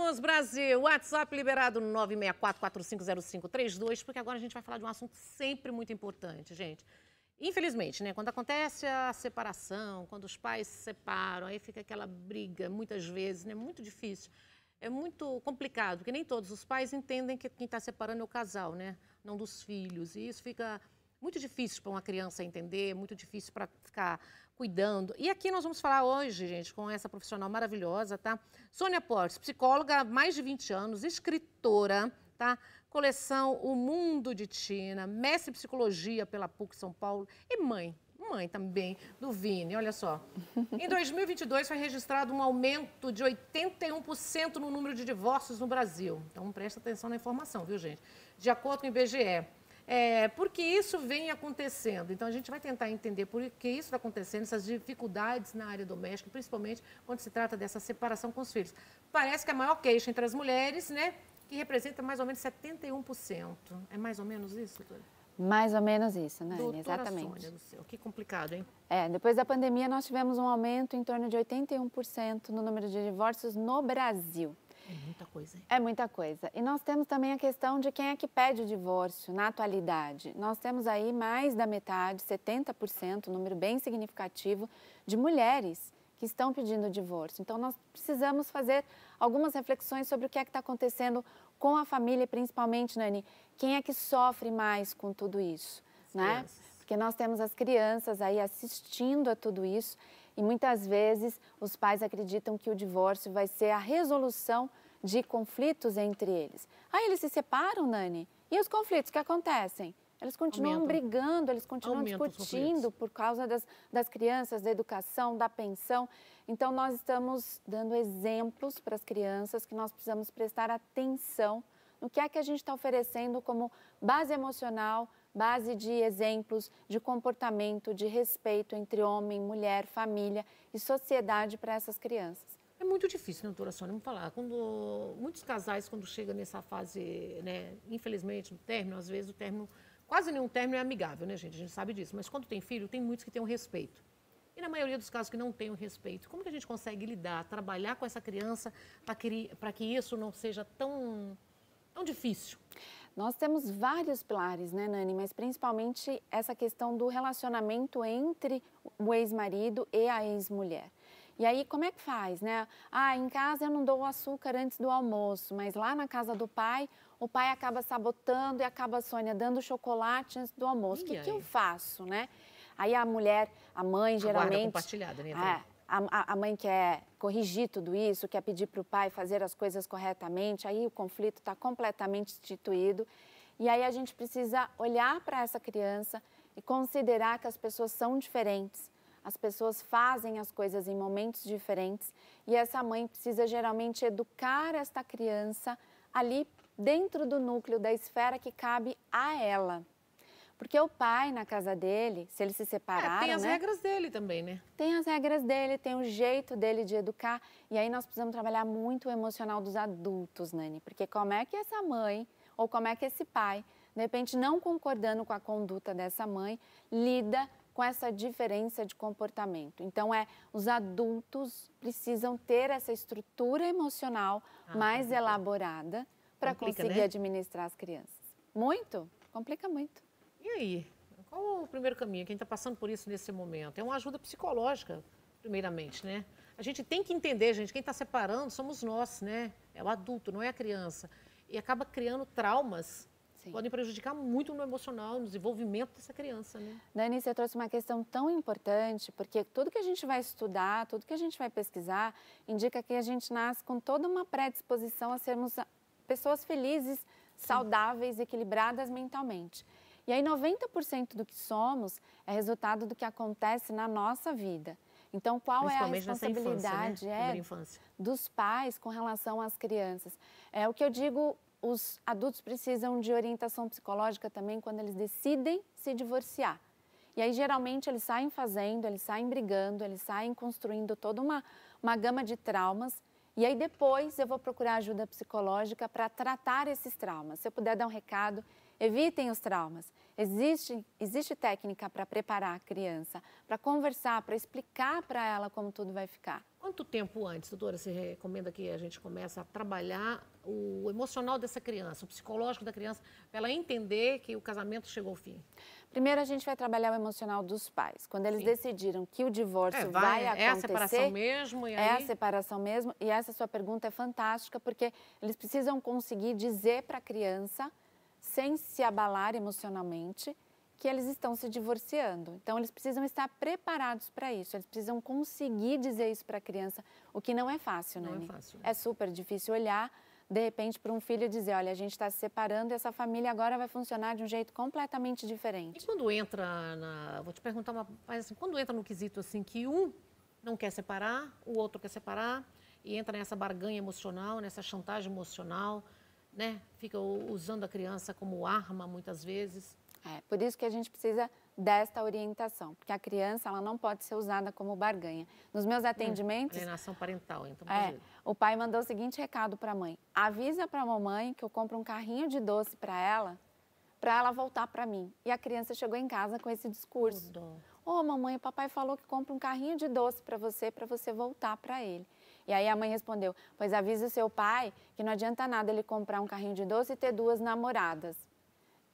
Vamos, Brasil! WhatsApp liberado 964-450532, porque agora a gente vai falar de um assunto sempre muito importante, gente. Infelizmente, né? Quando acontece a separação, quando os pais se separam, aí fica aquela briga, muitas vezes, né? Muito difícil. É muito complicado, porque nem todos os pais entendem que quem está separando é o casal, né? Não dos filhos. E isso fica muito difícil para uma criança entender, muito difícil para ficar cuidando. E aqui nós vamos falar hoje, gente, com essa profissional maravilhosa, tá? Sônia Portes, psicóloga há mais de 20 anos, escritora, tá? Coleção O Mundo de Tina, mestre em psicologia pela PUC São Paulo e mãe também do Vini, olha só. Em 2022 foi registrado um aumento de 81% no número de divórcios no Brasil. Então presta atenção na informação, viu, gente? De acordo com o IBGE. Por que isso vem acontecendo? Então, a gente vai tentar entender por que isso está acontecendo, essas dificuldades na área doméstica, principalmente quando se trata dessa separação com os filhos. Parece que a maior queixa entre as mulheres, né, que representa mais ou menos 71%. É mais ou menos isso, doutora? Mais ou menos isso, né? Exatamente. Sônia do céu, que complicado, hein? Depois da pandemia, nós tivemos um aumento em torno de 81% no número de divórcios no Brasil. É muita coisa, hein? É muita coisa. E nós temos também a questão de quem é que pede o divórcio na atualidade. Nós temos aí mais da metade, 70%, um número bem significativo, de mulheres que estão pedindo o divórcio. Então, nós precisamos fazer algumas reflexões sobre o que é que está acontecendo com a família, principalmente, Nani, quem é que sofre mais com tudo isso, né? Porque nós temos as crianças aí assistindo a tudo isso e muitas vezes os pais acreditam que o divórcio vai ser a resolução de conflitos entre eles. Aí eles se separam, Nani, e os conflitos que acontecem? Eles continuam brigando, eles continuam discutindo por causa das crianças, da educação, da pensão. Então, nós estamos dando exemplos para as crianças que nós precisamos prestar atenção no que é que a gente está oferecendo como base emocional, base de exemplos, de comportamento, de respeito entre homem, mulher, família e sociedade para essas crianças. É muito difícil, né, doutora Sônia? Vamos falar. Muitos casais, quando chegam nessa fase, né, infelizmente, no término, às vezes o término, quase nenhum término é amigável, né, gente? A gente sabe disso. Mas quando tem filho, tem muitos que têm o respeito. E na maioria dos casos que não tem o respeito, como que a gente consegue lidar, trabalhar com essa criança para que isso não seja tão difícil? Nós temos vários pilares, né, Nani? Mas principalmente essa questão do relacionamento entre o ex-marido e a ex-mulher. E aí, como é que faz, né? Em casa eu não dou o açúcar antes do almoço, mas lá na casa do pai, o pai acaba sabotando e acaba, a Sônia, dando chocolate antes do almoço. O que eu faço, né? Aí a mulher, a mãe, geralmente... Guarda compartilhada, né? A mãe quer corrigir tudo isso, quer pedir para o pai fazer as coisas corretamente, aí o conflito está completamente instituído. E aí a gente precisa olhar para essa criança e considerar que as pessoas são diferentes. As pessoas fazem as coisas em momentos diferentes e essa mãe precisa geralmente educar esta criança ali dentro do núcleo, da esfera que cabe a ela. Porque o pai, na casa dele, se eles se separaram, tem as regras dele também, né? Tem as regras dele, tem o jeito dele de educar. E aí nós precisamos trabalhar muito o emocional dos adultos, Nani. Porque como é que essa mãe, ou como é que esse pai, de repente não concordando com a conduta dessa mãe, lida com essa diferença de comportamento. Então, os adultos precisam ter essa estrutura emocional mais elaborada para conseguir administrar as crianças. Muito? Complica muito. E aí? Qual o primeiro caminho? Quem está passando por isso nesse momento? É uma ajuda psicológica, primeiramente, né? A gente tem que entender, gente, quem está separando somos nós, né? É o adulto, não é a criança. E acaba criando traumas. Sim. Podem prejudicar muito no emocional, no desenvolvimento dessa criança, né? Dani, você trouxe uma questão tão importante, porque tudo que a gente vai estudar, tudo que a gente vai pesquisar, indica que a gente nasce com toda uma predisposição a sermos pessoas felizes, saudáveis, equilibradas mentalmente. E aí 90% do que somos é resultado do que acontece na nossa vida. Então, qual é a responsabilidade infância, né? Dos pais com relação às crianças? O que eu digo, os adultos precisam de orientação psicológica também quando eles decidem se divorciar. E aí, geralmente, eles saem fazendo, eles saem brigando, eles saem construindo toda uma gama de traumas. E aí, depois, eu vou procurar ajuda psicológica para tratar esses traumas. Se eu puder dar um recado, evitem os traumas, Existe técnica para preparar a criança, para conversar, para explicar para ela como tudo vai ficar. Quanto tempo antes, doutora, você recomenda que a gente comece a trabalhar o emocional dessa criança, o psicológico da criança, para ela entender que o casamento chegou ao fim? Primeiro, a gente vai trabalhar o emocional dos pais. Quando eles decidiram que o divórcio vai acontecer... É a separação mesmo? E aí... É a separação mesmo. E essa sua pergunta é fantástica, porque eles precisam conseguir dizer para a criança, sem se abalar emocionalmente, que eles estão se divorciando. Então, eles precisam estar preparados para isso. Eles precisam conseguir dizer isso para a criança, o que não é fácil, né? Não é fácil. É super difícil olhar, de repente, para um filho e dizer, olha, a gente está se separando e essa família agora vai funcionar de um jeito completamente diferente. E quando entra na... Vou te perguntar mas assim, quando entra no quesito assim que um não quer separar, o outro quer separar, e entra nessa barganha emocional, nessa chantagem emocional, né? Fica usando a criança como arma muitas vezes. Por isso que a gente precisa desta orientação, porque a criança ela não pode ser usada como barganha. Nos meus atendimentos... Alienação parental, então. O pai mandou o seguinte recado para a mãe: avisa para a mamãe que eu compro um carrinho de doce para ela voltar para mim. E a criança chegou em casa com esse discurso. Ô, mamãe, o papai falou que compra um carrinho de doce para você voltar para ele. E aí a mãe respondeu, pois avisa o seu pai que não adianta nada ele comprar um carrinho de doce e ter 2 namoradas.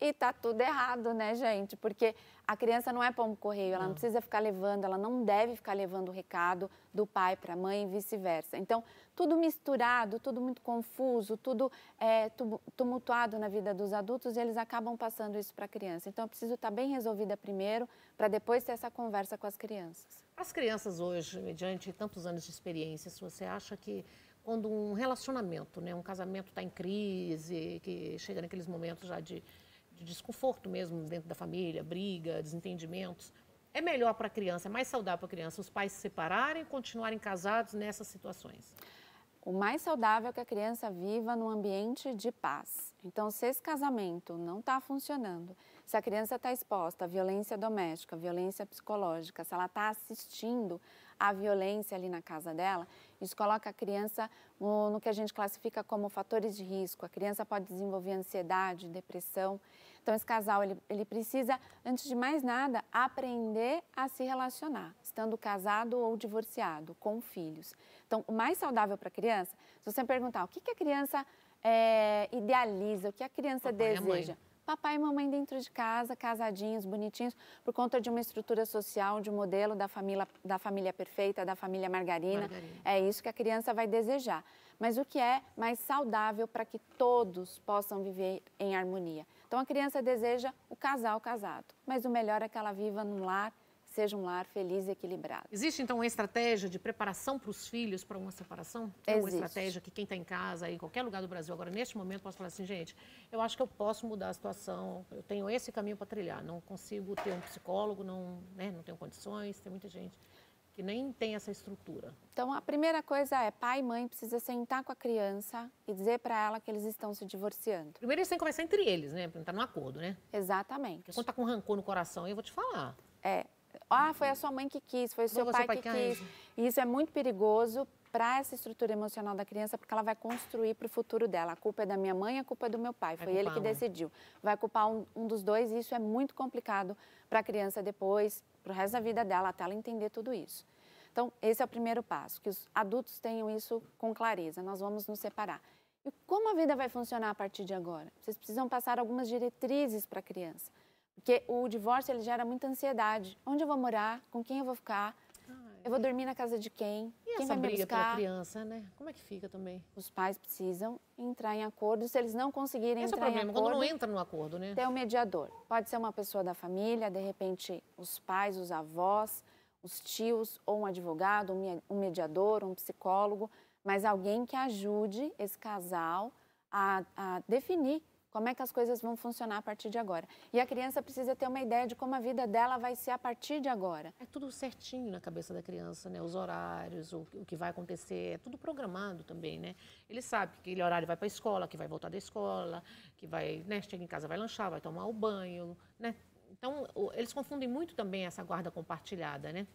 E tá tudo errado, né, gente? Porque a criança não é pombo-correio, ela não precisa ficar levando, ela não deve ficar levando o recado do pai para a mãe e vice-versa. Então, tudo misturado, tudo muito confuso, tudo tumultuado na vida dos adultos e eles acabam passando isso para a criança. Então, eu preciso estar bem resolvida primeiro para depois ter essa conversa com as crianças. As crianças hoje, mediante tantos anos de experiência, se você acha que quando um relacionamento, né, um casamento está em crise, que chega naqueles momentos já de desconforto mesmo dentro da família, briga, desentendimentos, é melhor para a criança, é mais saudável para a criança os pais se separarem e continuarem casados nessas situações? O mais saudável é que a criança viva num ambiente de paz. Então, se esse casamento não está funcionando, se a criança está exposta à violência doméstica, violência psicológica, se ela está assistindo à violência ali na casa dela, isso coloca a criança no que a gente classifica como fatores de risco. A criança pode desenvolver ansiedade, depressão. Então, esse casal, ele precisa, antes de mais nada, aprender a se relacionar, estando casado ou divorciado, com filhos. Então, o mais saudável para a criança, se você perguntar o que a criança idealiza, o que a criança deseja... Papai e mamãe dentro de casa, casadinhos, bonitinhos, por conta de uma estrutura social, de um modelo da família perfeita, da família margarina. É isso que a criança vai desejar. Mas o que é mais saudável para que todos possam viver em harmonia? Então, a criança deseja o casal casado, mas o melhor é que ela viva num lar, seja um lar feliz e equilibrado. Existe, então, uma estratégia de preparação para os filhos para uma separação? Tem uma estratégia que quem está em casa, em qualquer lugar do Brasil, agora, neste momento, posso falar assim, gente, eu acho que eu posso mudar a situação, eu tenho esse caminho para trilhar, não consigo ter um psicólogo, não tenho condições, tem muita gente que nem tem essa estrutura. Então, a primeira coisa é, pai e mãe precisa sentar com a criança e dizer para ela que eles estão se divorciando. Primeiro eles têm que conversar entre eles, né? Para entrar num acordo, né? Exatamente. Porque quando está com rancor no coração, eu vou te falar. Foi a sua mãe que quis, foi o seu pai que quis. E isso é muito perigoso para essa estrutura emocional da criança, porque ela vai construir para o futuro dela. A culpa é da minha mãe, a culpa é do meu pai. Foi ele que decidiu. Vai culpar um dos dois e isso é muito complicado para a criança depois, para o resto da vida dela, até ela entender tudo isso. Então, esse é o primeiro passo, que os adultos tenham isso com clareza. Nós vamos nos separar. E como a vida vai funcionar a partir de agora? Vocês precisam passar algumas diretrizes para a criança. Porque o divórcio, ele gera muita ansiedade. Onde eu vou morar? Com quem eu vou ficar? Eu vou dormir na casa de quem? E quem essa vai me briga buscar? pela criança, né? Como é que fica também? Os pais precisam entrar em acordo. Se eles não conseguirem Esse entrar é o problema, em acordo... quando não entra no acordo, né? Ter um mediador. Pode ser uma pessoa da família, de repente os pais, os avós, os tios, ou um advogado, um mediador, um psicólogo, mas alguém que ajude esse casal a definir como é que as coisas vão funcionar a partir de agora. E a criança precisa ter uma ideia de como a vida dela vai ser a partir de agora. É tudo certinho na cabeça da criança, né? Os horários, o que vai acontecer, é tudo programado também, né? Ele sabe que aquele horário vai para a escola, que vai voltar da escola, que vai, né, chega em casa, vai lanchar, vai tomar o banho, né? Então, eles confundem muito também essa guarda compartilhada, né?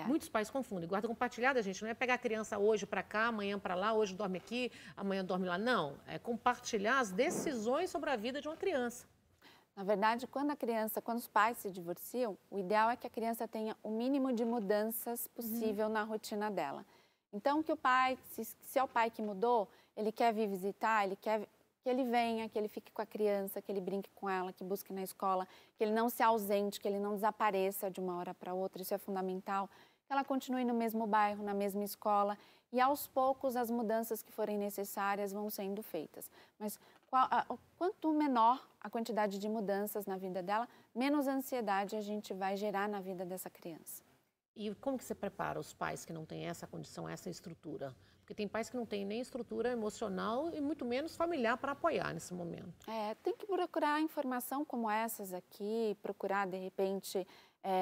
Muitos pais confundem. Guarda compartilhada, gente, não é pegar a criança hoje para cá, amanhã para lá, hoje dorme aqui, amanhã dorme lá. Não, é compartilhar as decisões sobre a vida de uma criança. Na verdade, quando os pais se divorciam, o ideal é que a criança tenha o mínimo de mudanças possível na rotina dela. Então, que o pai, se é o pai que mudou, ele quer vir visitar, ele quer que ele venha, que ele fique com a criança, que ele brinque com ela, que busque na escola, que ele não se ausente, que ele não desapareça de uma hora para outra, isso é fundamental. Que ela continue no mesmo bairro, na mesma escola, e aos poucos as mudanças que forem necessárias vão sendo feitas. Mas quanto menor a quantidade de mudanças na vida dela, menos ansiedade a gente vai gerar na vida dessa criança. E como que você prepara os pais que não têm essa condição, essa estrutura? Porque tem pais que não têm nem estrutura emocional e muito menos familiar para apoiar nesse momento. Tem que procurar informação como essas aqui, procurar, de repente,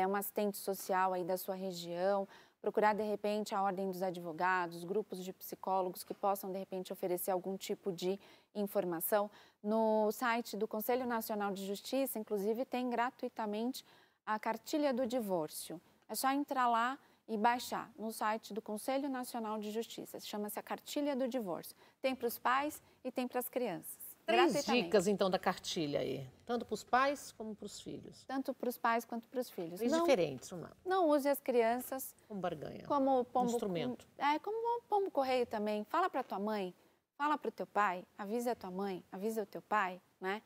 um assistente social aí da sua região, procurar, de repente, a ordem dos advogados, grupos de psicólogos que possam, de repente, oferecer algum tipo de informação. No site do Conselho Nacional de Justiça, inclusive, tem gratuitamente a cartilha do divórcio. É só entrar lá e baixar no site do Conselho Nacional de Justiça. Chama-se a Cartilha do Divórcio. Tem para os pais e tem para as crianças. 3 dicas, então, da cartilha aí. Tanto para os pais como para os filhos. Tanto para os pais quanto para os filhos. Diferentes, vamos lá. Não use as crianças como barganha. Como pombo, instrumento. Como pombo correio também. Fala para tua mãe, fala para o teu pai, avisa a tua mãe, avisa o teu pai, né?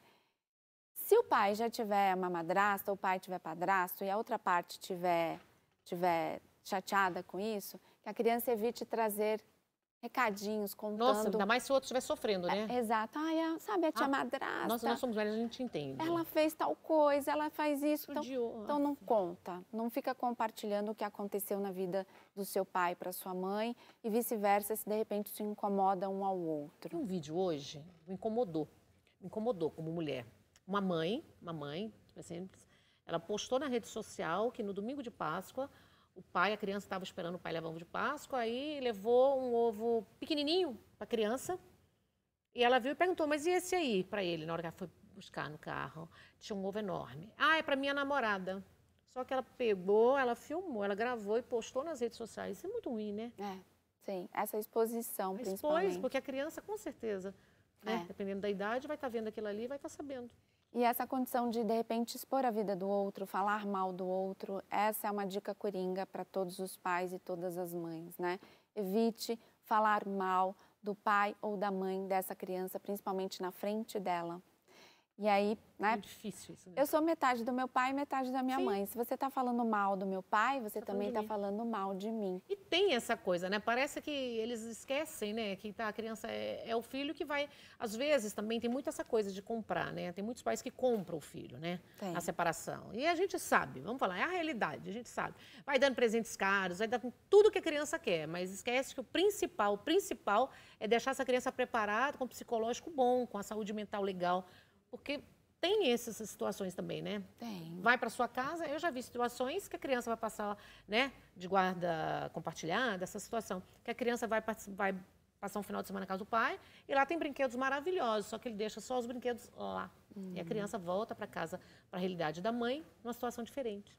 Se o pai já tiver uma madrasta, ou o pai tiver padrasto e a outra parte tiver chateada com isso, que a criança evite trazer recadinhos contando... Nossa, ainda mais se o outro estiver sofrendo, né? Exato. Sabe, a tia madrasta... Nós somos velhos, a gente entende. Ela fez tal coisa, ela faz isso. Judiou. Então não conta. Não fica compartilhando o que aconteceu na vida do seu pai para sua mãe e vice-versa, se de repente se incomoda um ao outro. Um vídeo hoje me incomodou como mulher. Uma mãe, ela postou na rede social que no domingo de Páscoa, a criança estava esperando o pai levar um ovo de Páscoa, aí levou um ovo pequenininho para a criança, e ela viu e perguntou, mas e esse aí para ele? Na hora que ela foi buscar no carro, tinha um ovo enorme. É para minha namorada. Só que ela pegou, ela filmou, ela gravou e postou nas redes sociais. Isso é muito ruim, né? Sim, essa exposição, principalmente. Expôs, porque a criança, com certeza, né, dependendo da idade, vai estar vendo aquilo ali e vai estar sabendo. E essa condição de repente, expor a vida do outro, falar mal do outro, essa é uma dica coringa para todos os pais e todas as mães, né? Evite falar mal do pai ou da mãe dessa criança, principalmente na frente dela. E aí, né? É difícil isso, né? Eu sou metade do meu pai e metade da minha mãe. Se você está falando mal do meu pai, você também está falando mal de mim. E tem essa coisa, né? Parece que eles esquecem, né? Que a criança é o filho que vai... Às vezes também tem muito essa coisa de comprar, né? Tem muitos pais que compram o filho, né? A separação. E a gente sabe, vamos falar, é a realidade, a gente sabe. Vai dando presentes caros, vai dando tudo que a criança quer, mas esquece que o principal é deixar essa criança preparada, com um psicológico bom, com a saúde mental legal. Porque tem essas situações também, né? Tem. Vai para sua casa, eu já vi situações que a criança vai passar, né, de guarda compartilhada, essa situação, que a criança vai passar um final de semana na casa do pai e lá tem brinquedos maravilhosos, só que ele deixa só os brinquedos lá. E a criança volta para casa, para a realidade da mãe, numa situação diferente.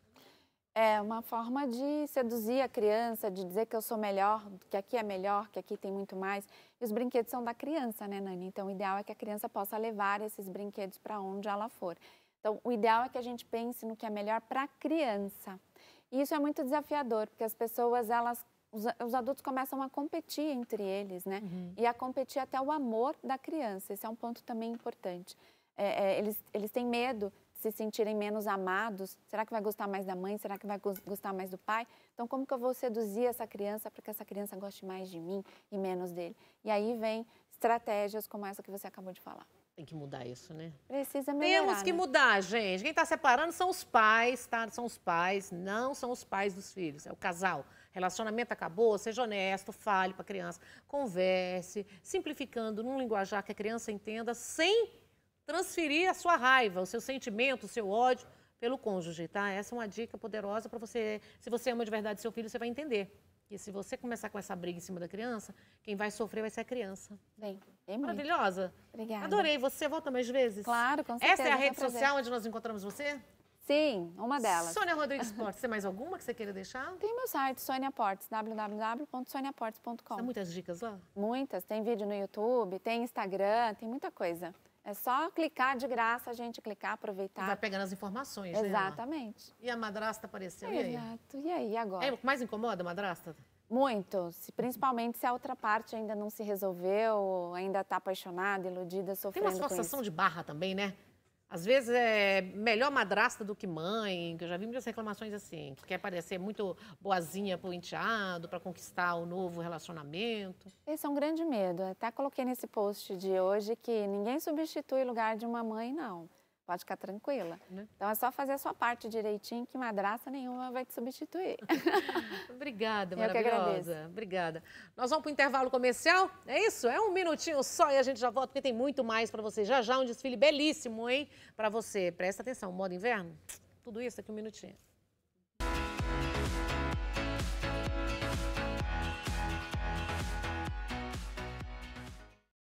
É uma forma de seduzir a criança, de dizer que eu sou melhor, que aqui é melhor, que aqui tem muito mais. E os brinquedos são da criança, né, Nani? Então, o ideal é que a criança possa levar esses brinquedos para onde ela for. Então, o ideal é que a gente pense no que é melhor para a criança. E isso é muito desafiador, porque as pessoas, os adultos começam a competir entre eles, né? E a competir até o amor da criança. Esse é um ponto também importante. Eles têm medo de se sentirem menos amados. Será que vai gostar mais da mãe? Será que vai gostar mais do pai? Então, como que eu vou seduzir essa criança para que essa criança goste mais de mim e menos dele? E aí vem estratégias como essa que você acabou de falar. Tem que mudar isso, né? Precisa melhorar, Temos que mudar, gente. Quem está separando são os pais, tá? São os pais, não são os pais dos filhos. É o casal. Relacionamento acabou, seja honesto, fale para a criança, converse, simplificando num linguajar que a criança entenda, sem transferir a sua raiva, o seu sentimento, o seu ódio pelo cônjuge, tá? Essa é uma dica poderosa para você. Se você ama de verdade seu filho, você vai entender. E se você começar com essa briga em cima da criança, quem vai sofrer vai ser a criança. Bem maravilhosa. Obrigada. Adorei. Você volta mais vezes? Claro, com certeza. Essa é a rede social onde nós encontramos você? Sim, uma delas. Sônia Rodrigues Portes, tem mais alguma que você queira deixar? Tem meu site, Sônia Portes, www.soniaportes.com. Tem muitas dicas lá? Muitas. Tem vídeo no YouTube, tem Instagram, tem muita coisa. É só clicar de graça, a gente clicar, aproveitar. Vai pegando as informações, né? Exatamente. E a madrasta apareceu, e aí? Exato. E aí, agora? É o que mais incomoda a madrasta? Muito, principalmente se a outra parte ainda não se resolveu, ainda está apaixonada, iludida, sofrendo com isso. Tem uma forçação de barra também, né? Às vezes é melhor madrasta do que mãe, que eu já vi muitas reclamações assim, que quer parecer muito boazinha pro enteado, para conquistar o novo relacionamento. Esse é um grande medo. Até coloquei nesse post de hoje que ninguém substitui o lugar de uma mãe, não. Pode ficar tranquila. Então é só fazer a sua parte direitinho que madrasta nenhuma vai te substituir. Obrigada, maravilhosa. Eu que agradeço. Obrigada. Nós vamos para o intervalo comercial? É isso? É um minutinho só e a gente já volta, porque tem muito mais para você. Já já um desfile belíssimo, hein? Para você. Presta atenção, moda inverno. Tudo isso aqui um minutinho.